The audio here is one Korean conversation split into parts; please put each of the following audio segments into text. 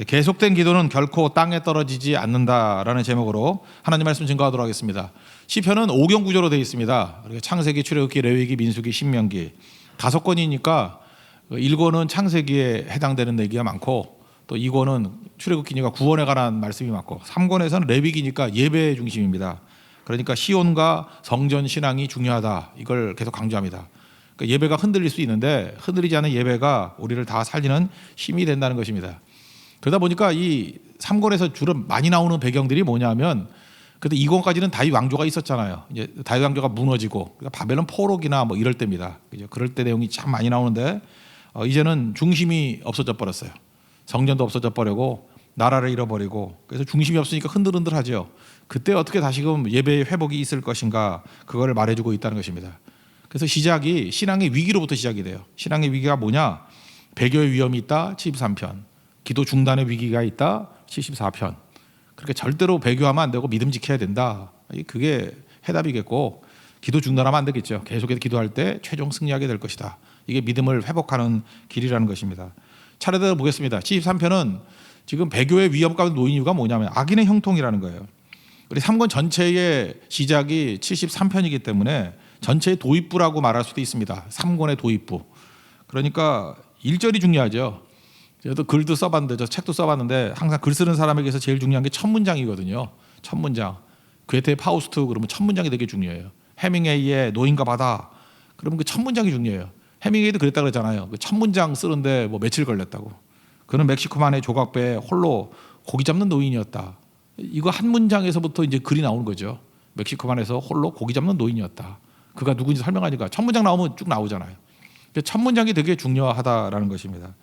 계속된 기도는 결코 땅에 떨어지지 않는다라는 제목으로 하나님 말씀 증거하도록 하겠습니다. 시편은 5경 구조로 되어 있습니다. 창세기, 출애굽기, 레위기, 민수기, 신명기 5권이니까 1권은 창세기에 해당되는 얘기가 많고 또 2권은 출애굽기니까 구원에 관한 말씀이 많고 3권에서는 레위기니까 예배 중심입니다. 그러니까 시온과 성전 신앙이 중요하다, 이걸 계속 강조합니다. 그러니까 예배가 흔들릴 수 있는데 흔들리지 않은 예배가 우리를 다 살리는 힘이 된다는 것입니다. 그러다 보니까 이 3권에서 주로 많이 나오는 배경들이 뭐냐면, 그때 2권까지는 다윗 왕조가 있었잖아요. 이제 다윗 왕조가 무너지고 그러니까 바벨론 포로기나 뭐 이럴 때입니다. 그죠? 그럴 때 내용이 참 많이 나오는데 이제는 중심이 없어져 버렸어요. 성전도 없어져 버리고 나라를 잃어버리고, 그래서 중심이 없으니까 흔들흔들하죠. 그때 어떻게 다시금 예배의 회복이 있을 것인가, 그거를 말해주고 있다는 것입니다. 그래서 시작이 신앙의 위기로부터 시작이 돼요. 신앙의 위기가 뭐냐? 배교의 위험이 있다, 73편. 기도 중단의 위기가 있다, 74편. 그렇게 절대로 배교하면 안 되고 믿음 지켜야 된다, 그게 해답이겠고, 기도 중단하면 안 되겠죠. 계속해서 기도할 때 최종 승리하게 될 것이다. 이게 믿음을 회복하는 길이라는 것입니다. 차례대로 보겠습니다. 73편은 지금 배교의 위험 가운데 놓인 이유가 뭐냐면 악인의 형통이라는 거예요. 우리 3권 전체의 시작이 73편이기 때문에 전체의 도입부라고 말할 수도 있습니다. 3권의 도입부. 그러니까 1절이 중요하죠. 저도 글도 써봤는데, 저 책도 써봤는데 항상 글 쓰는 사람에게서 제일 중요한 게 첫 문장이거든요. 첫 문장. 괴테의 파우스트 그러면 첫 문장이 되게 중요해요. 해밍웨이의 노인과 바다 그러면 그 첫 문장이 중요해요. 해밍웨이도 그랬다 그러잖아요. 그 첫 문장 쓰는데 뭐 며칠 걸렸다고. 그는 멕시코만의 조각배에 홀로 고기 잡는 노인이었다. 이거 한 문장에서부터 이제 글이 나오는 거죠. 멕시코만에서 홀로 고기 잡는 노인이었다. 그가 누구인지 설명하니까 첫 문장 나오면 쭉 나오잖아요. 첫 문장이 되게 중요하다라는 것입니다.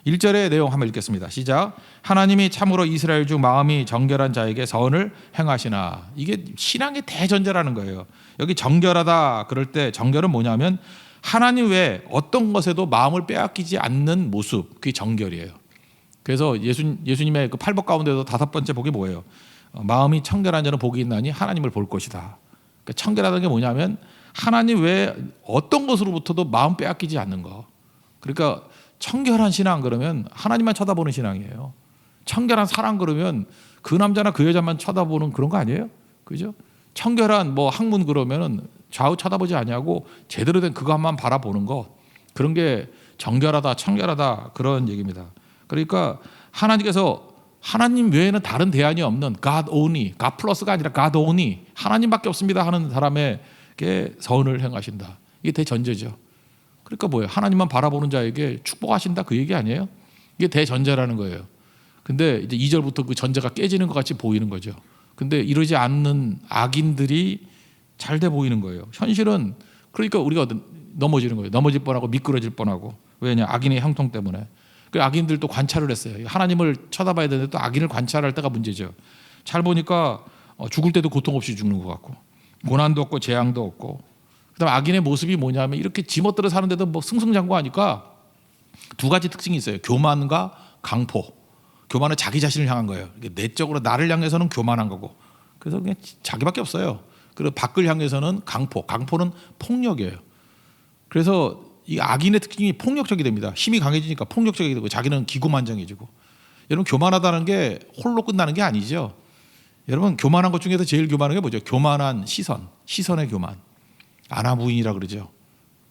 1절의 내용 한번 읽겠습니다. 시작. 하나님이 참으로 이스라엘 중 마음이 정결한 자에게 선을 행하시나. 이게 신앙의 대전제라는 거예요. 여기 정결하다 그럴 때 정결은 뭐냐면 하나님 외에 어떤 것에도 마음을 빼앗기지 않는 모습, 그게 정결이에요. 그래서 예수님의 그 8복 가운데도 5번째 복이 뭐예요? 마음이 청결한 자는 복이 있나니 하나님을 볼 것이다. 그러니까 청결하다는 게 뭐냐면 하나님 외에 어떤 것으로부터도 마음 빼앗기지 않는 거. 그러니까 청결한 신앙 그러면 하나님만 쳐다보는 신앙이에요. 청결한 사랑 그러면 그 남자나 그 여자만 쳐다보는 그런 거 아니에요? 그죠? 청결한 뭐 학문 그러면 좌우 쳐다보지 아니하고 제대로 된 그것만 바라보는 것, 그런 게 정결하다, 청결하다, 그런 얘기입니다. 그러니까 하나님께서 하나님 외에는 다른 대안이 없는 God only, God 플러스가 아니라 God only, 하나님밖에 없습니다 하는 사람에게 선을 행하신다. 이게 대전제죠. 그러니까 뭐예요? 하나님만 바라보는 자에게 축복하신다, 그 얘기 아니에요? 이게 대전제라는 거예요. 근데 이제 2절부터 그 전제가 깨지는 것 같이 보이는 거죠. 근데 이러지 않는 악인들이 잘 돼 보이는 거예요. 현실은 그러니까 우리가 넘어지는 거예요. 넘어질 뻔하고 미끄러질 뻔하고. 왜냐? 악인의 형통 때문에. 그 악인들도 관찰을 했어요. 하나님을 쳐다봐야 되는데 또 악인을 관찰할 때가 문제죠. 잘 보니까 죽을 때도 고통 없이 죽는 것 같고, 고난도 없고 재앙도 없고. 그다음 악인의 모습이 뭐냐면 이렇게 지멋대로 사는데도 뭐 승승장구하니까 두 가지 특징이 있어요. 교만과 강포. 교만은 자기 자신을 향한 거예요. 내적으로 나를 향해서는 교만한 거고, 그래서 그냥 자기밖에 없어요. 그리고 밖을 향해서는 강포. 강포는 폭력이에요. 그래서 이 악인의 특징이 폭력적이 됩니다. 힘이 강해지니까 폭력적이 되고 자기는 기고만장해지고. 여러분, 교만하다는 게 홀로 끝나는 게 아니죠. 여러분, 교만한 것 중에서 제일 교만한 게 뭐죠? 교만한 시선, 시선의 교만. 아나무인이라 그러죠.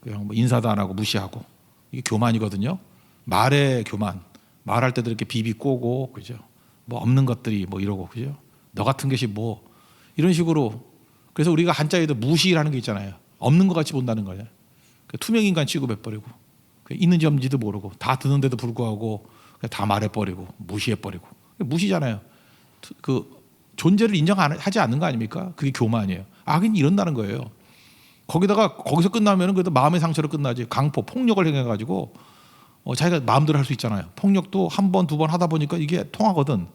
그냥 뭐 인사도 안 하고 무시하고, 이게 교만이거든요. 말의 교만, 말할 때도 이렇게 비비 꼬고, 그죠? 뭐 없는 것들이 뭐 이러고, 그죠? 너 같은 것이 뭐 이런 식으로. 그래서 우리가 한자에도 무시라는 게 있잖아요. 없는 것 같이 본다는 거예요. 투명 인간 취급해버리고, 있는지 없는지도 모르고, 다 듣는데도 불구하고 다 말해버리고 무시해버리고. 무시잖아요. 그 존재를 인정하지 않는 거 아닙니까? 그게 교만이에요. 악인이 이런다는 거예요. 거기서 끝나면 그래도 마음의 상처로 끝나지. 강포, 폭력을 행해가지고 자기가 마음대로 할 수 있잖아요. 폭력도 한 번, 두 번 하다 보니까 이게 통하거든.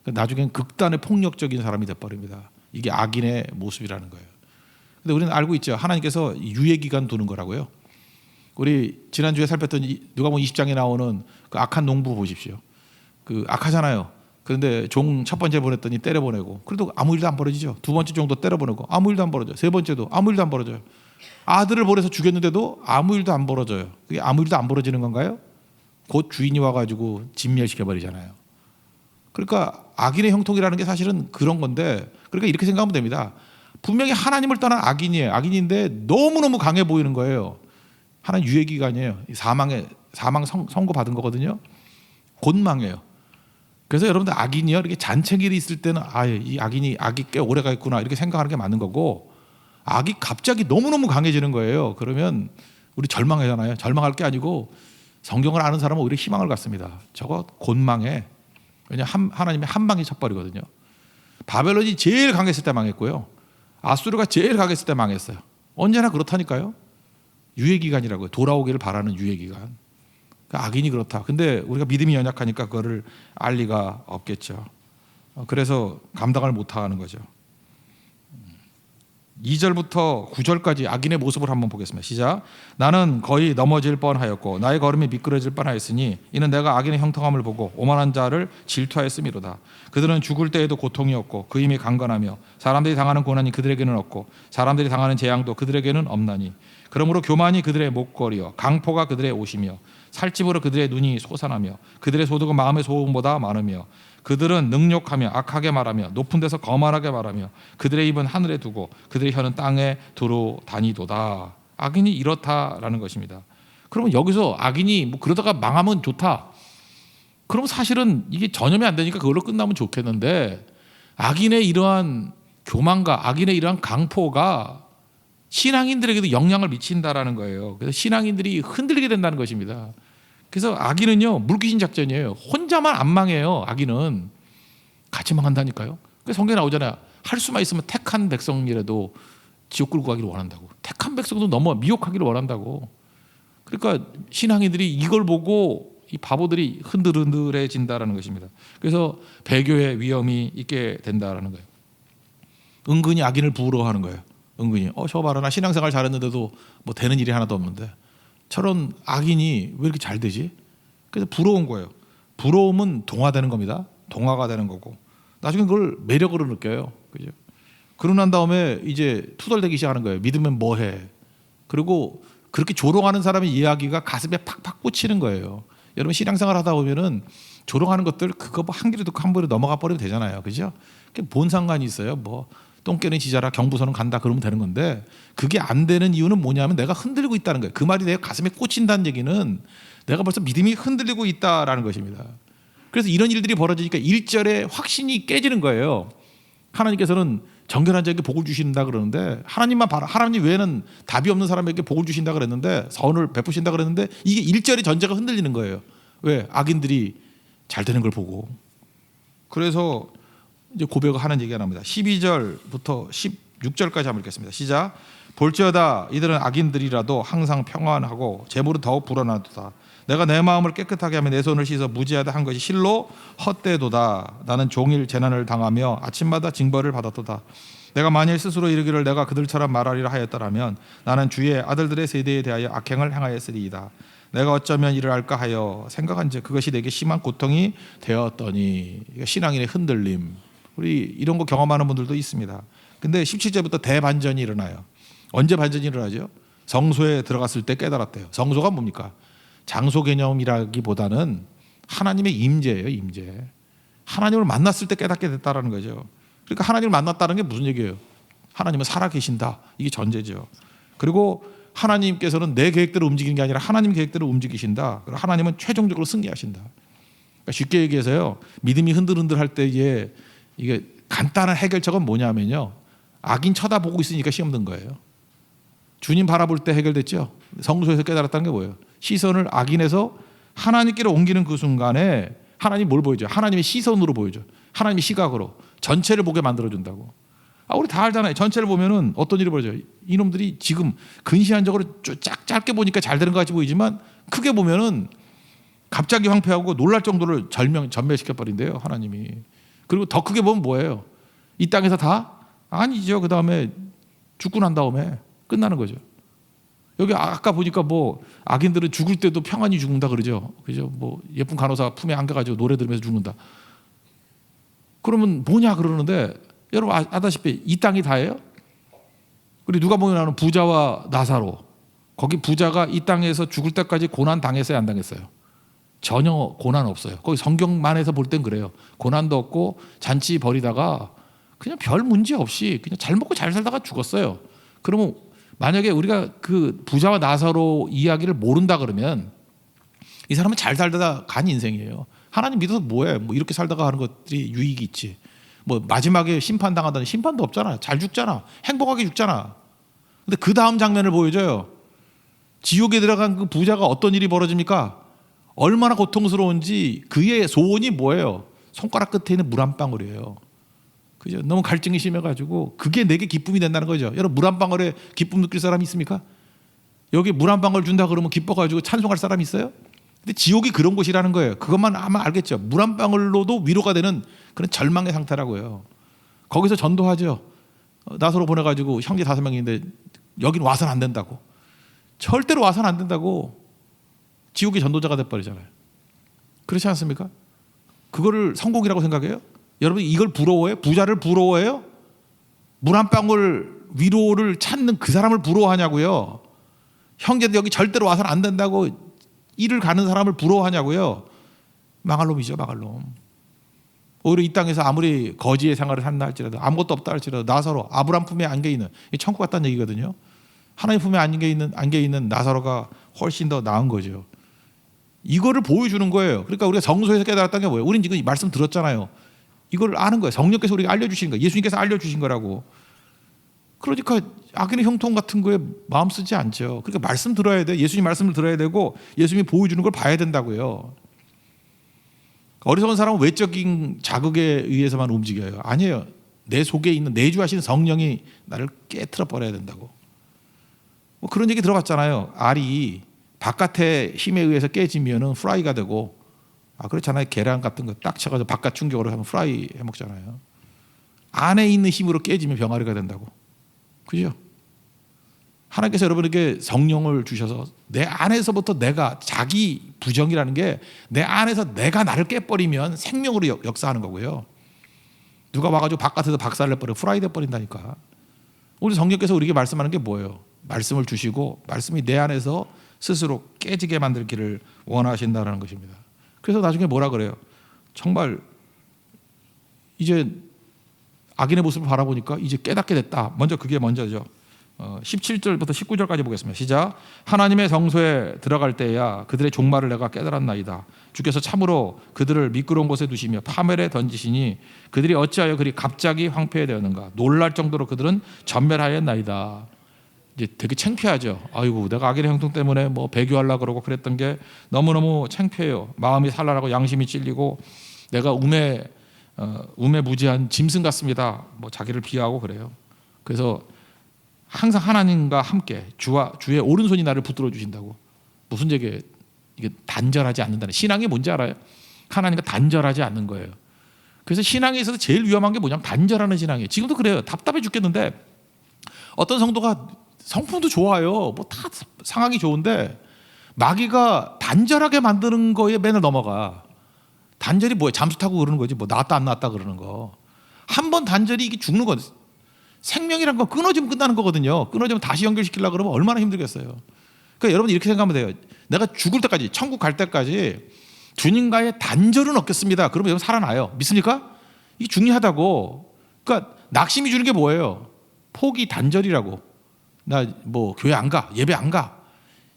나중엔 극단의 폭력적인 사람이 돼버립니다. 이게 악인의 모습이라는 거예요. 근데 우리는 알고 있죠. 하나님께서 유예기간 두는 거라고요. 우리 지난주에 살폈던 누가복음 20장에 나오는 그 악한 농부 보십시오. 그 악하잖아요. 그런데 종 첫 번째 보냈더니 때려보내고, 그래도 아무 일도 안 벌어지죠. 두 번째 종도 때려보내고 아무 일도 안 벌어져요. 세 번째도 아무 일도 안 벌어져요. 아들을 보내서 죽였는데도 아무 일도 안 벌어져요. 그게 아무 일도 안 벌어지는 건가요? 곧 주인이 와가지고 진멸시켜버리잖아요. 그러니까 악인의 형통이라는 게 사실은 그런 건데, 그러니까 이렇게 생각하면 됩니다. 분명히 하나님을 떠난 악인이에요. 악인인데 너무너무 강해 보이는 거예요. 하나님 유예 기간이에요. 사망 선고 받은 거거든요. 곧 망해요. 그래서 여러분들 악인이요, 이렇게 잔챙이를 있을 때는 이 악이 꽤 오래가 있구나 이렇게 생각하는 게 맞는 거고, 악이 갑자기 너무너무 강해지는 거예요. 그러면 우리 절망하잖아요. 절망할 게 아니고 성경을 아는 사람은 오히려 희망을 갖습니다. 저거 곧 망해. 왜냐 하나님의 한 방이 쳐버리거든요. 바벨론이 제일 강했을 때 망했고요. 아수르가 제일 강했을 때 망했어요. 언제나 그렇다니까요. 유예기간이라고요. 돌아오기를 바라는 유예기간. 그러니까 악인이 그렇다. 근데 우리가 믿음이 연약하니까 그거를 알 리가 없겠죠. 그래서 감당을 못하는 거죠. 2절부터 9절까지 악인의 모습을 한번 보겠습니다. 시작. 나는 거의 넘어질 뻔하였고 나의 걸음이 미끄러질 뻔하였으니 이는 내가 악인의 형통함을 보고 오만한 자를 질투하였음이로다. 그들은 죽을 때에도 고통이 없고 그 힘이 강건하며 사람들이 당하는 고난이 그들에게는 없고 사람들이 당하는 재앙도 그들에게는 없나니 그러므로 교만이 그들의 목걸이요 강포가 그들의 옷이며 살집으로 그들의 눈이 솟아나며 그들의 소득은 마음의 소음보다 많으며 그들은 능욕하며 악하게 말하며 높은 데서 거만하게 말하며 그들의 입은 하늘에 두고 그들의 혀는 땅에 두루 다니도다. 악인이 이렇다라는 것입니다. 그러면 여기서 악인이 뭐 그러다가 망하면 좋다. 그럼 사실은 이게 전염이 안 되니까 그걸로 끝나면 좋겠는데, 악인의 이러한 교만과 악인의 이러한 강포가 신앙인들에게도 영향을 미친다라는 거예요. 그래서 신앙인들이 흔들리게 된다는 것입니다. 그래서 악인은요, 물귀신 작전이에요. 혼자만 안 망해요. 악인은 같이 망한다니까요. 그래서 성경에 나오잖아요. 할 수만 있으면 택한 백성이라도 지옥 끌고 가기를 원한다고. 택한 백성도 너무 미혹하기를 원한다고. 그러니까 신앙인들이 이걸 보고 이 바보들이 흔들흔들해진다라는 것입니다. 그래서 배교의 위험이 있게 된다라는 거예요. 은근히 악인을 부러워하는 거예요. 은근히 저거 봐라, 나 신앙생활 잘했는데도 뭐 되는 일이 하나도 없는데 저런 악인이 왜 이렇게 잘 되지? 그래서 부러운 거예요. 부러움은 동화되는 겁니다. 동화가 되는 거고 나중에 그걸 매력으로 느껴요. 그죠? 그러고 난 다음에 이제 투덜대기 시작하는 거예요. 믿으면 뭐해? 그리고 그렇게 조롱하는 사람의 이야기가 가슴에 팍팍 꽂히는 거예요. 여러분 신앙생활 하다 보면은 조롱하는 것들 그거 뭐 한 귀로 듣고 한 번에 넘어가 버리면 되잖아요. 그죠? 그게 뭔 상관이 있어요? 뭐 똥개는 지자라 경부선은 간다 그러면 되는 건데, 그게 안 되는 이유는 뭐냐면 내가 흔들리고 있다는 거예요. 그 말이 내 가슴에 꽂힌다는 얘기는 내가 벌써 믿음이 흔들리고 있다라는 것입니다. 그래서 이런 일들이 벌어지니까 1절에 확신이 깨지는 거예요. 하나님께서는 정결한 자에게 복을 주신다 그러는데, 하나님만 바라, 하나님 외에는 답이 없는 사람에게 복을 주신다 그랬는데, 선을 베푸신다 그랬는데, 이게 1절의 전제가 흔들리는 거예요. 왜? 악인들이 잘 되는 걸 보고. 그래서 이제 고백을 하는 얘기가 나옵니다. 12절부터 16절까지 한번 읽겠습니다. 시작. 볼지어다 이들은 악인들이라도 항상 평안하고 재물은 더욱 불어나도다. 내가 내 마음을 깨끗하게 하며 내 손을 씻어 무지하다 한 것이 실로 헛되도다. 나는 종일 재난을 당하며 아침마다 징벌을 받았도다. 내가 만일 스스로 이르기를 내가 그들처럼 말하리라 하였더라면 나는 주의 아들들의 세대에 대하여 악행을 행하였으리이다. 내가 어쩌면 이를 알까 하여 생각한즉 그것이 내게 심한 고통이 되었더니. 신앙인의 흔들림, 우리 이런 거 경험하는 분들도 있습니다. 근데 17절부터 대반전이 일어나요. 언제 반전이 일어나죠? 성소에 들어갔을 때 깨달았대요. 성소가 뭡니까? 장소 개념이라기보다는 하나님의 임재예요. 임재. 하나님을 만났을 때 깨닫게 됐다라는 거죠. 그러니까 하나님을 만났다는 게 무슨 얘기예요? 하나님은 살아계신다. 이게 전제죠. 그리고 하나님께서는 내 계획대로 움직이는 게 아니라 하나님 계획대로 움직이신다. 하나님은 최종적으로 승리하신다. 그러니까 쉽게 얘기해서요, 믿음이 흔들흔들할 때에 이게 간단한 해결책은 뭐냐면요, 악인 쳐다보고 있으니까 시험 든 거예요. 주님 바라볼 때 해결됐죠. 성소에서 깨달았다는 게 뭐예요? 시선을 악인에서 하나님께로 옮기는 그 순간에 하나님 뭘 보여줘요? 하나님의 시선으로 보여줘요. 하나님의 시각으로 전체를 보게 만들어준다고. 우리 다 알잖아요. 전체를 보면은 어떤 일이 벌어져요? 이놈들이 지금 근시안적으로 짧게 보니까 잘 되는 것 같이 보이지만 크게 보면은 갑자기 황폐하고 놀랄 정도를 전멸시켜버린대요, 하나님이. 그리고 더 크게 보면 뭐예요? 이 땅에서 다? 아니죠. 그 다음에 죽고 난 다음에 끝나는 거죠. 여기 아까 보니까 뭐 악인들은 죽을 때도 평안히 죽는다 그러죠. 그죠? 뭐 예쁜 간호사 품에 안겨가지고 노래 들으면서 죽는다. 그러면 뭐냐 그러는데, 여러분 아다시피 이 땅이 다예요? 그리고 누가 보면 나는 부자와 나사로, 거기 부자가 이 땅에서 죽을 때까지 고난 당했어요, 안 당했어요? 전혀 고난 없어요. 거기 성경만에서 볼 땐 그래요. 고난도 없고 잔치 벌이다가 그냥 별 문제 없이 그냥 잘 먹고 잘 살다가 죽었어요. 그러면 만약에 우리가 그 부자와 나사로 이야기를 모른다 그러면 이 사람은 잘 살다가 간 인생이에요. 하나님 믿어서 뭐해? 뭐 이렇게 살다가 하는 것들이 유익이 있지. 뭐 마지막에 심판 당하다니 심판도 없잖아. 잘 죽잖아. 행복하게 죽잖아. 근데 그 다음 장면을 보여줘요. 지옥에 들어간 그 부자가 어떤 일이 벌어집니까? 얼마나 고통스러운지 그의 소원이 뭐예요? 손가락 끝에 있는 물 한 방울이에요. 그죠? 너무 갈증이 심해가지고 그게 내게 기쁨이 된다는 거죠. 여러분 물 한 방울에 기쁨 느낄 사람이 있습니까? 여기 물 한 방울 준다 그러면 기뻐가지고 찬송할 사람이 있어요? 근데 지옥이 그런 곳이라는 거예요. 그것만 아마 알겠죠. 물 한 방울로도 위로가 되는 그런 절망의 상태라고요. 거기서 전도하죠. 나사로 보내가지고 형제 5명인데 여긴 와서는 안 된다고. 절대로 와서는 안 된다고. 지옥의 전도자가 돼버리잖아요. 그렇지 않습니까? 그거를 성공이라고 생각해요? 여러분 이걸 부러워해요? 부자를 부러워해요? 물 한 방울 위로를 찾는 그 사람을 부러워하냐고요? 형제들 여기 절대로 와서는 안 된다고 일을 가는 사람을 부러워하냐고요? 망할 놈이죠, 망할 놈. 오히려 이 땅에서 아무리 거지의 생활을 한다 할지라도 아무것도 없다 할지라도 나사로 아브람 품에 안겨있는 천국 같다는 얘기거든요. 하나님 품에 안겨있는 나사로가 훨씬 더 나은 거죠. 이거를 보여주는 거예요. 그러니까 우리가 성소에서 깨달았다는 게 뭐예요? 우리는 지금 이 말씀 들었잖아요. 이걸 아는 거예요. 성령께서 우리가 알려주신 거예요. 예수님께서 알려주신 거라고. 그러니까 악인의 형통 같은 거에 마음 쓰지 않죠. 그러니까 말씀 들어야 돼. 예수님 말씀을 들어야 되고 예수님이 보여주는 걸 봐야 된다고요. 어리석은 사람은 외적인 자극에 의해서만 움직여요. 아니에요. 내 속에 있는 내주하시는 성령이 나를 깨트려 버려야 된다고. 뭐 그런 얘기 들어봤잖아요. 알이 바깥의 힘에 의해서 깨지면은 프라이가 되고, 그렇잖아요. 계란 같은 거 딱 쳐가지고 바깥 충격으로 하면 프라이 해 먹잖아요. 안에 있는 힘으로 깨지면 병아리가 된다고. 그죠? 하나님께서 여러분에게 성령을 주셔서 내 안에서부터 내가 자기 부정이라는 게 내 안에서 내가 나를 깨버리면 생명으로 역사하는 거고요. 누가 와가지고 바깥에서 박살을 내버려 프라이 돼버린다니까. 우리 성령께서 우리에게 말씀하는 게 뭐예요? 말씀을 주시고 말씀이 내 안에서 스스로 깨지게 만들기를 원하신다는 것입니다. 그래서 나중에 뭐라 그래요? 정말 이제 악인의 모습을 바라보니까 이제 깨닫게 됐다. 먼저 그게 먼저죠. 17절부터 19절까지 보겠습니다. 시작. 하나님의 성소에 들어갈 때야 그들의 종말을 내가 깨달았나이다. 주께서 참으로 그들을 미끄러운 곳에 두시며 파멸에 던지시니 그들이 어찌하여 그리 갑자기 황폐되었는가. 놀랄 정도로 그들은 전멸하였나이다. 이제 되게 창피하죠. 아이고 내가 악인의 형통 때문에 뭐 배교하려고 그러고 그랬던 게 너무너무 창피해요. 마음이 산란하고 양심이 찔리고 내가 우매무지한 짐승 같습니다. 뭐 자기를 비하하고 그래요. 그래서 항상 하나님과 함께 주의 오른손이 나를 붙들어 주신다고. 무슨 이게 단절하지 않는다는. 신앙이 뭔지 알아요? 하나님과 단절하지 않는 거예요. 그래서 신앙에 있어서 제일 위험한 게 뭐냐면 단절하는 신앙이에요. 지금도 그래요. 답답해 죽겠는데 어떤 성도가 성품도 좋아요. 뭐 다 상황이 좋은데 마귀가 단절하게 만드는 거에 맨날 넘어가. 단절이 뭐예요? 잠수 타고 그러는 거지. 뭐 나왔다 안 나왔다 그러는 거. 한 번 단절이 이게 죽는 거. 생명이란 건 끊어지면 끝나는 거거든요. 끊어지면 다시 연결시키려고 그러면 얼마나 힘들겠어요. 그러니까 여러분 이렇게 생각하면 돼요. 내가 죽을 때까지, 천국 갈 때까지 주님과의 단절은 없겠습니다. 그러면 여러분 살아나요. 믿습니까? 이게 중요하다고. 그러니까 낙심이 주는 게 뭐예요? 포기 단절이라고. 나 뭐 교회 안 가, 예배 안 가.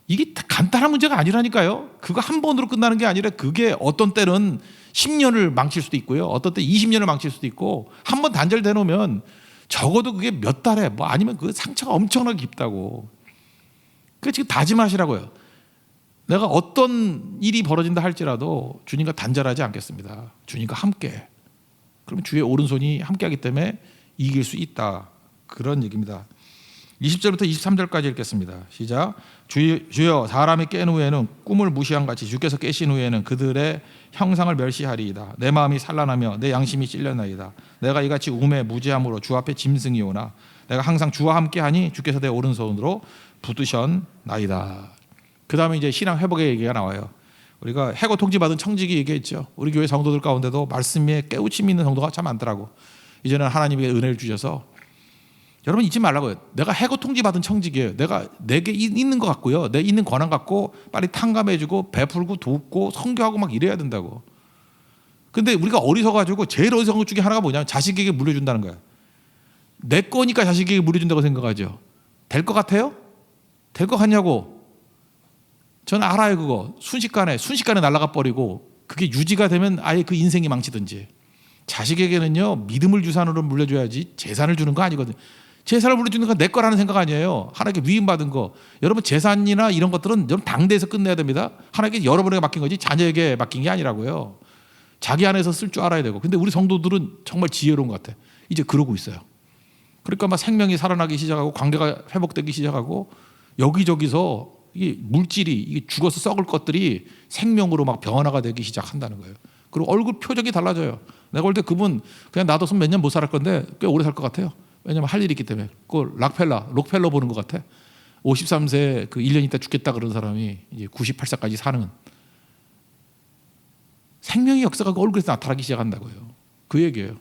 이게 간단한 문제가 아니라니까요. 그거 한 번으로 끝나는 게 아니라 그게 어떤 때는 10년을 망칠 수도 있고요. 어떤 때 20년을 망칠 수도 있고 한 번 단절돼 놓으면 적어도 그게 몇 달에 뭐 아니면 그 상처가 엄청나게 깊다고. 그러니까 지금 다짐하시라고요. 내가 어떤 일이 벌어진다 할지라도 주님과 단절하지 않겠습니다. 주님과 함께. 그러면 주의 오른손이 함께하기 때문에 이길 수 있다. 그런 얘기입니다. 20절부터 23절까지 읽겠습니다. 시작. 주여 사람이 깬 후에는 꿈을 무시한 같이 주께서 깨신 후에는 그들의 형상을 멸시하리이다. 내 마음이 산란하며 내 양심이 찔렸나이다. 내가 이같이 우매무지함으로 주 앞에 짐승이오나 내가 항상 주와 함께하니 주께서 내 오른손으로 붙드셨나이다. 그 다음에 이제 신앙 회복의 얘기가 나와요. 우리가 해고 통지받은 청지기 얘기했죠. 우리 교회 성도들 가운데도 말씀에 깨우침이 있는 성도가 참 많더라고. 이제는 하나님의 은혜를 주셔서 여러분 잊지 말라고요. 내가 해고 통지 받은 청직이에요. 내게 있는 것 같고요. 내 있는 권한 갖고 빨리 탕감해주고 베풀고 돕고 선교하고 막 이래야 된다고. 근데 우리가 어리석어가지고 제일 어리석은 것 중에 하나가 뭐냐면 자식에게 물려준다는 거예요. 내 거니까 자식에게 물려준다고 생각하죠. 될 것 같아요? 될 것 같냐고. 저는 알아요. 그거 순식간에 날아가 버리고 그게 유지가 되면 아예 그 인생이 망치든지. 자식에게는요 믿음을 유산으로 물려줘야지 재산을 주는 거 아니거든요. 재산을 물려주는 건 내 거라는 생각 아니에요. 하나님께 위임받은 거. 여러분 재산이나 이런 것들은 여러분 당대에서 끝내야 됩니다. 하나님께 여러분에게 맡긴 거지 자녀에게 맡긴 게 아니라고요. 자기 안에서 쓸 줄 알아야 되고. 근데 우리 성도들은 정말 지혜로운 것 같아. 이제 그러고 있어요. 그러니까 막 생명이 살아나기 시작하고 관계가 회복되기 시작하고 여기저기서 이 물질이 이게 죽어서 썩을 것들이 생명으로 막 변화가 되기 시작한다는 거예요. 그리고 얼굴 표정이 달라져요. 내가 볼 때 그분 그냥 놔뒀으면 몇 년 못 살았을 건데 꽤 오래 살 것 같아요. 왜냐면 할 일이 있기 때문에. 그 록펠러 보는 것 같아. 53세 그 1년 있다 죽겠다 그런 사람이 이제 98세까지 사는 생명의 역사가 그 얼굴에서 나타나기 시작한다고요. 그 얘기예요.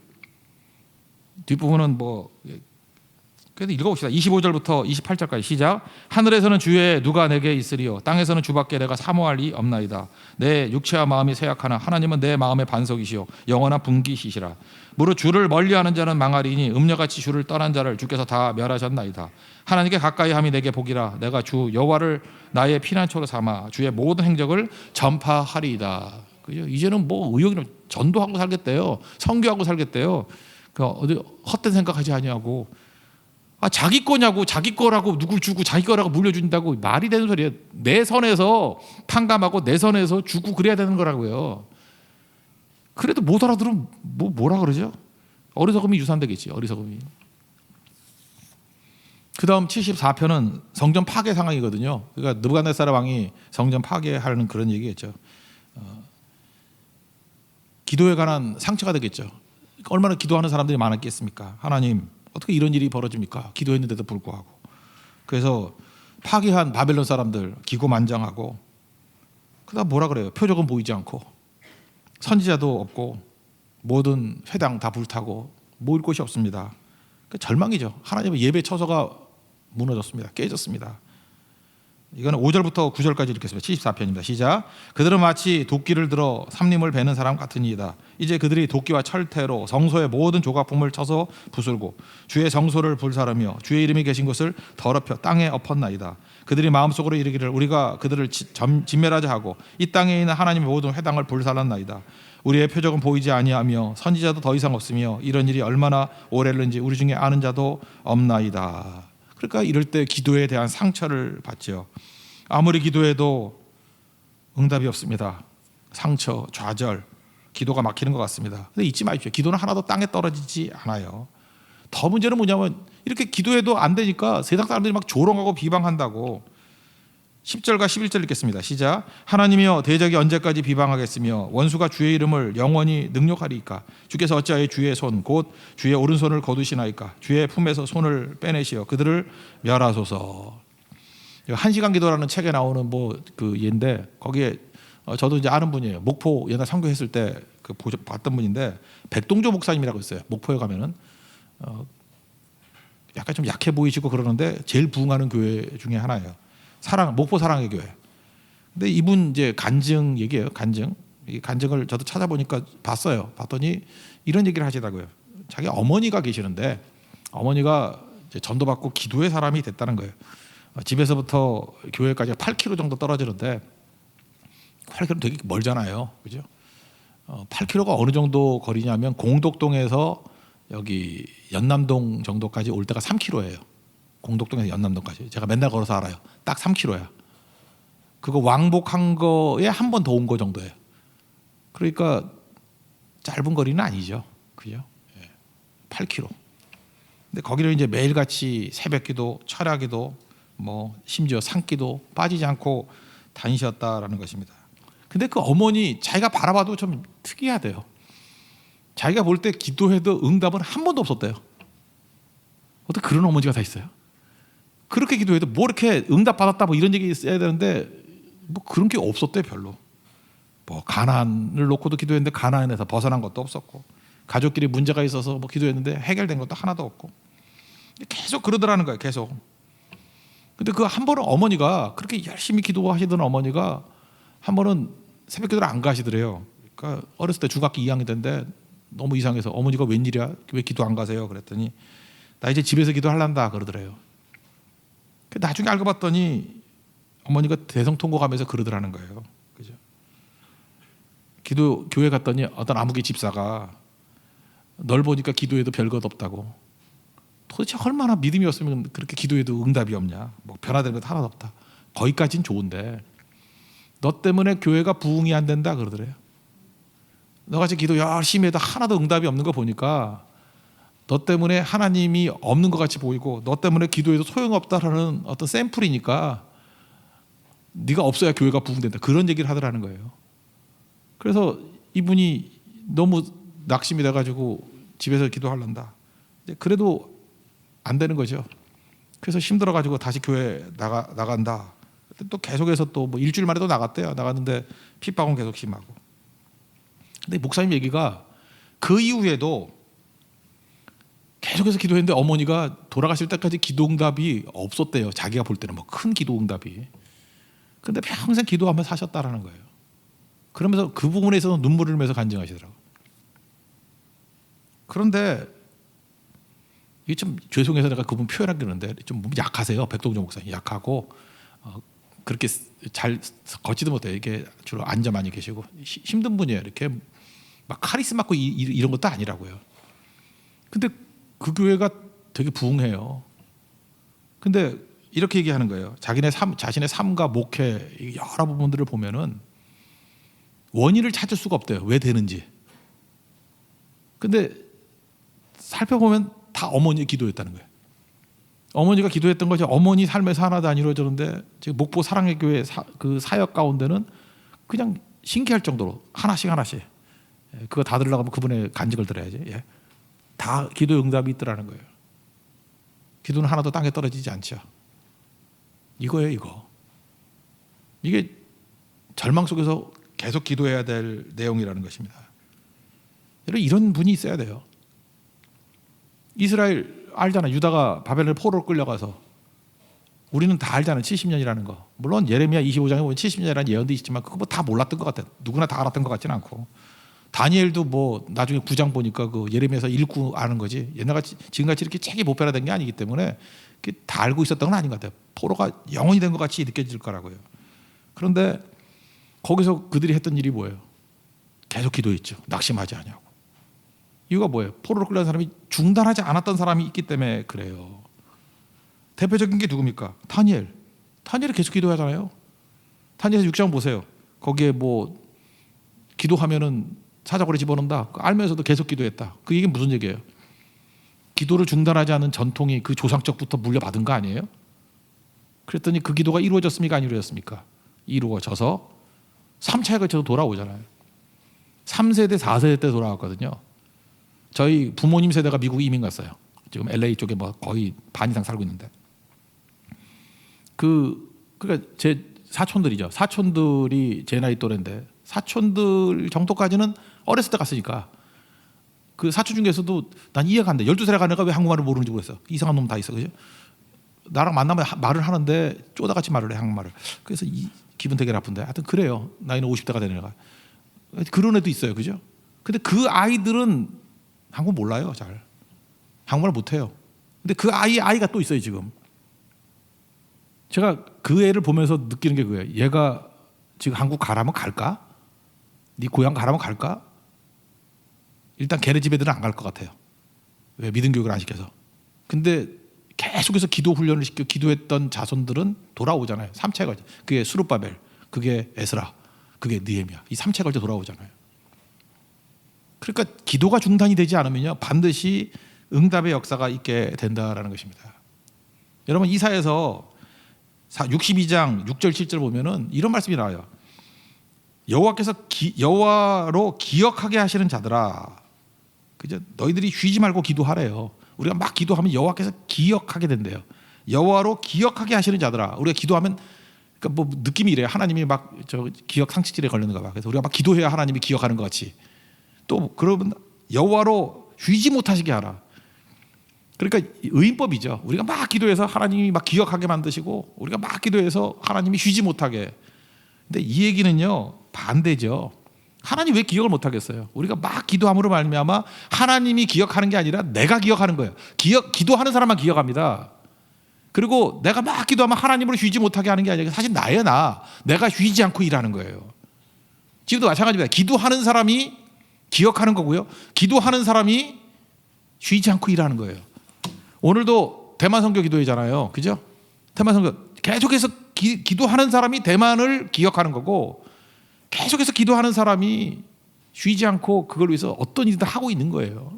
뒷부분은 뭐 그래도 읽어봅시다. 25절부터 28절까지 시작. 하늘에서는 주의 누가 내게 있으리요 땅에서는 주밖에 내가 사모할 이 없나이다. 내 육체와 마음이 쇠약하나 하나님은 내 마음의 반석이시요 영원한 분기시시라. 무릇 주를 멀리하는 자는 망하리니 음녀같이 주를 떠난 자를 주께서 다 멸하셨나이다. 하나님께 가까이 함이 내게 복이라. 내가 주 여호와를 나의 피난처로 삼아 주의 모든 행적을 전파하리이다. 그죠? 이제는 뭐 의욕이나 전도하고 살겠대요. 선교하고 살겠대요. 그 어디 헛된 생각하지 아니하고. 자기 거냐고. 자기 거라고 누굴 주고 자기 거라고 물려준다고 말이 되는 소리예요. 내 선에서 탕감하고 내 선에서 주고 그래야 되는 거라고요. 그래도 못 알아들으면 뭐라 그러죠? 어리석음이 유산되겠지. 어리석음이. 그 다음 74편은 성전 파괴 상황이거든요. 그러니까 느부갓네살 왕이 성전 파괴하는 그런 얘기겠죠. 기도에 관한 상처가 되겠죠. 얼마나 기도하는 사람들이 많았겠습니까? 하나님 어떻게 이런 일이 벌어집니까? 기도했는데도 불구하고. 그래서 파괴한 바벨론 사람들 기고만장하고 그다음 뭐라 그래요? 표적은 보이지 않고 선지자도 없고 모든 회당 다 불타고 모일 곳이 없습니다. 절망이죠. 하나님의 예배 처소가 무너졌습니다. 깨졌습니다. 이거는 5절부터 9절까지 읽겠습니다. 74편입니다. 시작. 그들은 마치 도끼를 들어 삼림을 베는 사람 같으니이다. 이제 그들이 도끼와 철퇴로 성소의 모든 조각품을 쳐서 부술고 주의 성소를 불사르며 주의 이름이 계신 곳을 더럽혀 땅에 엎었나이다. 그들이 마음속으로 이르기를 우리가 그들을 진멸하자 하고 이 땅에 있는 하나님의 모든 회당을 불살랐나이다. 우리의 표적은 보이지 아니하며 선지자도 더 이상 없으며 이런 일이 얼마나 오래는지 우리 중에 아는 자도 없나이다. 그러니까 이럴 때 기도에 대한 상처를 받죠. 아무리 기도해도 응답이 없습니다. 상처, 좌절, 기도가 막히는 것 같습니다. 근데 잊지 마십시오. 기도는 하나도 땅에 떨어지지 않아요. 더 문제는 뭐냐면 이렇게 기도해도 안 되니까 세상 사람들이 막 조롱하고 비방한다고. 10절과 11절 읽겠습니다. 시작. 하나님이여 대적이 언제까지 비방하겠으며 원수가 주의 이름을 영원히 능욕하리이까. 주께서 어찌하여 주의 손 곧 주의 오른손을 거두시나이까. 주의 품에서 손을 빼내시어 그들을 멸하소서. 1시간 기도라는 책에 나오는 그 예인데 거기에 저도 이제 아는 분이에요. 목포 옛날 선교했을 때 그 봤던 분인데 백동조 목사님이라고 있어요. 목포에 가면은 약간 좀 약해 보이시고 그러는데 제일 부흥하는 교회 중에 하나예요. 목포 사랑의 교회. 근데 이분 이제 간증 얘기예요. 간증. 이 간증을 저도 찾아보니까 봤어요. 봤더니 이런 얘기를 하시더라고요. 자기 어머니가 계시는데 어머니가 이제 전도받고 기도의 사람이 됐다는 거예요. 집에서부터 교회까지 8km 정도 떨어지는데 8km 되게 멀잖아요. 그죠? 8km가 어느 정도 거리냐면 공덕동에서 여기 연남동 정도까지 올 때가 3km예요. 공덕동에서 연남동까지. 제가 맨날 걸어서 알아요. 딱 3km야. 그거 왕복한 거에 한 번 더 온 거 정도예요. 그러니까 짧은 거리는 아니죠. 그죠? 8km. 근데 거기를 이제 매일같이 새벽기도, 철야기도, 심지어 산기도 빠지지 않고 다니셨다라는 것입니다. 근데 그 어머니 자기가 바라봐도 좀 특이하대요. 자기가 볼 때 기도해도 응답은 한 번도 없었대요. 어떻게 그런 어머니가 다 있어요? 그렇게 기도해도 이렇게 응답 받았다 이런 얘기 있어야 되는데 그런 게 없었대 별로. 가난을 놓고도 기도했는데 가난에서 벗어난 것도 없었고 가족끼리 문제가 있어서 기도했는데 해결된 것도 하나도 없고 계속 그러더라는 거예요. 계속. 근데 그 한 번은 어머니가 그렇게 열심히 기도하시던 어머니가 한 번은 새벽 기도를 안 가시더래요. 그러니까 어렸을 때 중학교 2학년 때인데 너무 이상해서 어머니가 웬일이야? 왜 기도 안 가세요? 그랬더니 나 이제 집에서 기도하란다 그러더래요. 나중에 알고 봤더니 어머니가 대성통곡하면서 그러더라는 거예요. 그죠? 교회 갔더니 어떤 아무개 집사가 널 보니까 기도해도 별것 없다고. 도대체 얼마나 믿음이었으면 그렇게 기도해도 응답이 없냐? 뭐 변화되는 것 하나도 없다. 거기까지는 좋은데 너 때문에 교회가 부흥이 안 된다 그러더래요. 너같이 기도 열심히 해도 하나도 응답이 없는 거 보니까 너 때문에 하나님이 없는 것 같이 보이고 너 때문에 기도해도 소용없다라는 어떤 샘플이니까 네가 없어야 교회가 부흥된다. 그런 얘기를 하더라는 거예요. 그래서 이분이 너무 낙심이 돼가지고 집에서 기도하란다. 그래도 안 되는 거죠. 그래서 힘들어가지고 다시 교회 나간다. 또 계속해서 또 뭐 일주일 만에 또 나갔대요. 나갔는데 핍박은 계속 심하고. 근데 목사님 얘기가 그 이후에도 계속해서 기도했는데 어머니가 돌아가실 때까지 기도응답이 없었대요. 자기가 볼 때는 뭐 큰 기도응답이. 근데 평생 기도하며 사셨다라는 거예요. 그러면서 그 부분에서는 눈물을 흘리면서 간증하시더라고요. 그런데 이게 좀 죄송해서 내가 그분 표현하기는데 좀 약하세요. 백동정 목사님 약하고 그렇게 잘 걷지도 못해요. 이게 주로 앉아 많이 계시고 힘든 분이에요. 이렇게 막 카리스마 있고 이런 것도 아니라고요. 근데 그 교회가 되게 부흥해요. 근데 이렇게 얘기하는 거예요. 자신의 삶과 목회 여러 부분들을 보면은 원인을 찾을 수가 없대요. 왜 되는지. 근데 살펴보면 다 어머니의 기도였다는 거예요. 어머니가 기도했던 것이 어머니 삶에서 하나도 안 이루어졌는데 지금 목포 사랑의 교회 그 사역 가운데는 그냥 신기할 정도로 하나씩 그거 다 들으려고 하면 그분의 간증을 들어야지. 예. 다 기도 응답이 있더라는 거예요. 기도는 하나도 땅에 떨어지지 않죠. 이거예요, 이거. 이게 절망 속에서 계속 기도해야 될 내용이라는 것입니다. 여러분 이런 분이 있어야 돼요. 이스라엘 알잖아. 유다가 바벨론 포로로 끌려가서 우리는 다 알잖아. 70년이라는 거. 물론 예레미야 25장에 보면 70년이라는 예언도 있지만 그거 뭐 다 몰랐던 것 같아. 누구나 다 알았던 것 같지는 않고. 다니엘도 뭐 나중에 9장 보니까 그 예레미야에서 읽고 아는 거지. 옛날같이 지금같이 이렇게 책이 보편화된 게 아니기 때문에 다 알고 있었던 건 아닌 것 같아요. 포로가 영원히 된 것 같이 느껴질 거라고요. 그런데 거기서 그들이 했던 일이 뭐예요? 계속 기도했죠. 낙심하지 않냐고. 이유가 뭐예요? 포로로 끌려간 사람이 중단하지 않았던 사람이 있기 때문에 그래요. 대표적인 게 누굽니까? 다니엘이 계속 기도하잖아요. 다니엘서 6장 보세요. 거기에 뭐 기도하면은 사자고래 집어넣는다. 알면서도 계속 기도했다. 그 얘기는 무슨 얘기예요? 기도를 중단하지 않은 전통이 그 조상적부터 물려받은 거 아니에요? 그랬더니 그 기도가 이루어졌습니까? 안 이루어졌습니까? 이루어져서 3차에 걸쳐서 돌아오잖아요. 3세대, 4세대 때 돌아왔거든요. 저희 부모님 세대가 미국 이민 갔어요. 지금 LA 쪽에 뭐 거의 반 이상 살고 있는데. 그러니까 제 사촌들이죠. 사촌들이 제 나이 또래인데 사촌들 정도까지는 어렸을 때 갔으니까 그 사촌 중에서도 난 이해가 안 돼. 12살에 가는 애가 왜 한국말을 모르는지 모르겠어. 이상한 놈 다 있어. 그죠? 나랑 만나면 말을 하는데 쪼다같이 말을 해, 한국말을. 그래서 기분 되게 나쁜데. 하여튼 그래요. 나이는 50대가 되는 애가. 그런 애도 있어요. 그죠? 근데 그 아이들은 한국 몰라요. 잘. 한국말 못해요. 근데 그 아이가 또 있어요. 지금. 제가 그 애를 보면서 느끼는 게 그거예요. 얘가 지금 한국 가라면 갈까? 네 고향 가라면 갈까? 일단 걔네 집 애들은 안 갈 것 같아요. 왜? 믿음 교육을 안 시켜서. 근데 계속해서 기도 훈련을 시켜 기도했던 자손들은 돌아오잖아요. 3차에 걸쳐. 그게 수룹바벨, 그게 에스라, 그게 느헤미야. 이 3차에 걸쳐 돌아오잖아요. 그러니까 기도가 중단이 되지 않으면요 반드시 응답의 역사가 있게 된다라는 것입니다. 여러분 이사야서 62장 6절 7절 보면은 이런 말씀이 나와요. 여호와께서 여호와로 기억하게 하시는 자들아, 그죠? 너희들이 쉬지 말고 기도하래요. 우리가 막 기도하면 여호와께서 기억하게 된대요. 여호와로 기억하게 하시는 자들아. 우리가 기도하면 그러니까 뭐 느낌이 이래요. 하나님이 막 저 기억 상실질에 걸리는가 봐. 그래서 우리가 막 기도해야 하나님이 기억하는 것 같이. 또 그러면 여호와로 쉬지 못하시게 하라. 그러니까 의인법이죠. 우리가 막 기도해서 하나님이 막 기억하게 만드시고 우리가 막 기도해서 하나님이 쉬지 못하게. 근데 이 얘기는요 반대죠. 하나님 왜 기억을 못하겠어요? 우리가 막 기도함으로 말미암아 하나님이 기억하는 게 아니라 내가 기억하는 거예요. 기도하는 사람만 기억합니다. 그리고 내가 막 기도하면 하나님으로 쉬지 못하게 하는 게 아니라 사실 나예요. 내가 쉬지 않고 일하는 거예요. 지금도 마찬가지입니다. 기도하는 사람이 기억하는 거고요. 기도하는 사람이 쉬지 않고 일하는 거예요. 오늘도 대만 선교 기도회잖아요. 그죠? 대만 선교 계속해서 기도하는 사람이 대만을 기억하는 거고 계속해서 기도하는 사람이 쉬지 않고 그걸 위해서 어떤 일을 하고 있는 거예요.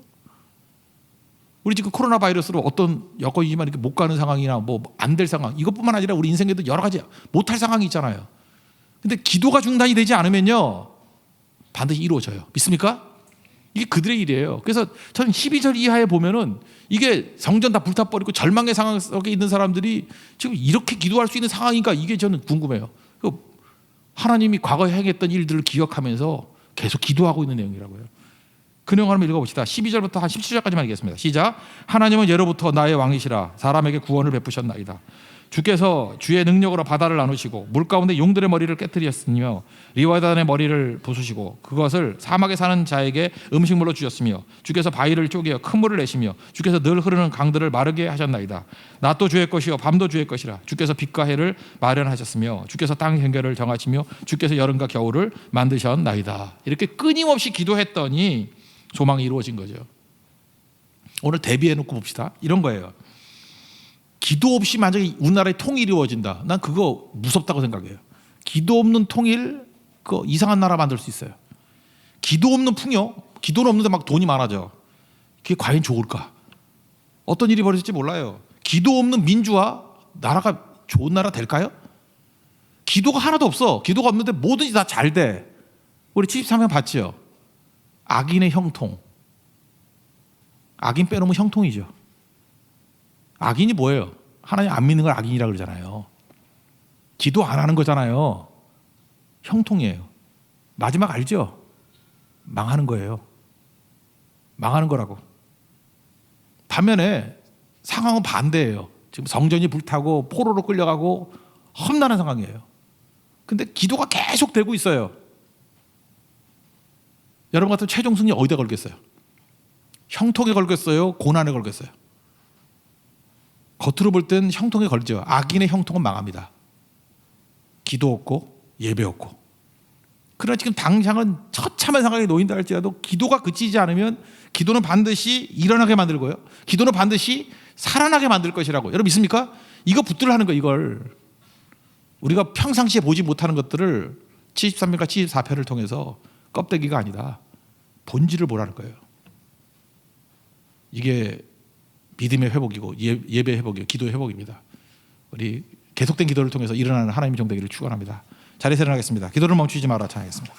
우리 지금 코로나 바이러스로 어떤 여건이지만 이렇게 못 가는 상황이나 뭐 안 될 상황 이것뿐만 아니라 우리 인생에도 여러 가지 못할 상황이 있잖아요. 근데 기도가 중단이 되지 않으면요 반드시 이루어져요. 믿습니까? 이게 그들의 일이에요. 그래서 저는 12절 이하에 보면은 이게 성전 다 불타버리고 절망의 상황 속에 있는 사람들이 지금 이렇게 기도할 수 있는 상황인가 이게 저는 궁금해요. 하나님이 과거에 행했던 일들을 기억하면서 계속 기도하고 있는 내용이라고요. 그 내용 한번 읽어봅시다. 12절부터 한 17절까지만 읽겠습니다. 시작. 하나님은 예로부터 나의 왕이시라 사람에게 구원을 베푸셨나이다. 주께서 주의 능력으로 바다를 나누시고 물가운데 용들의 머리를 깨뜨렸으며 리와단의 머리를 부수시고 그것을 사막에 사는 자에게 음식물로 주셨으며 주께서 바위를 쪼개어 큰 물을 내시며 주께서 늘 흐르는 강들을 마르게 하셨나이다. 낮도 주의 것이요 밤도 주의 것이라. 주께서 빛과 해를 마련하셨으며 주께서 땅의 경계를 정하시며 주께서 여름과 겨울을 만드셨나이다. 이렇게 끊임없이 기도했더니 소망이 이루어진 거죠. 오늘 대비해놓고 봅시다. 이런 거예요. 기도 없이 만약에 우리나라의 통일이 이루어진다. 난 그거 무섭다고 생각해요. 기도 없는 통일, 그거 이상한 나라 만들 수 있어요. 기도 없는 풍요, 기도는 없는데 막 돈이 많아져. 그게 과연 좋을까? 어떤 일이 벌어질지 몰라요. 기도 없는 민주화, 나라가 좋은 나라 될까요? 기도가 하나도 없어. 기도가 없는데 뭐든지 다 잘 돼. 우리 73편 봤지요? 악인의 형통. 악인 빼놓으면 형통이죠. 악인이 뭐예요? 하나님 안 믿는 걸 악인이라고 그러잖아요. 기도 안 하는 거잖아요. 형통이에요. 마지막 알죠? 망하는 거예요. 망하는 거라고. 반면에 상황은 반대예요. 지금 성전이 불타고 포로로 끌려가고 험난한 상황이에요. 근데 기도가 계속 되고 있어요. 여러분 같은 최종 승리 어디다 걸겠어요? 형통에 걸겠어요? 고난에 걸겠어요? 겉으로 볼 땐 형통에 걸죠. 악인의 형통은 망합니다. 기도 없고 예배 없고. 그러나 지금 당장은 처참한 상황에 놓인다 할지라도 기도가 그치지 않으면 기도는 반드시 일어나게 만들고요. 기도는 반드시 살아나게 만들 것이라고. 여러분 믿습니까? 이거 붙들어 하는 거예요. 이걸. 우리가 평상시에 보지 못하는 것들을 73편과 74편을 통해서 껍데기가 아니다. 본질을 보라는 거예요. 이게 믿음의 회복이고 예배의 회복이고 기도의 회복입니다. 우리 계속된 기도를 통해서 일어나는 하나님의 종 되기를 축원합니다. 자리에서 일어나겠습니다. 기도를 멈추지 마라 찬양하겠습니다.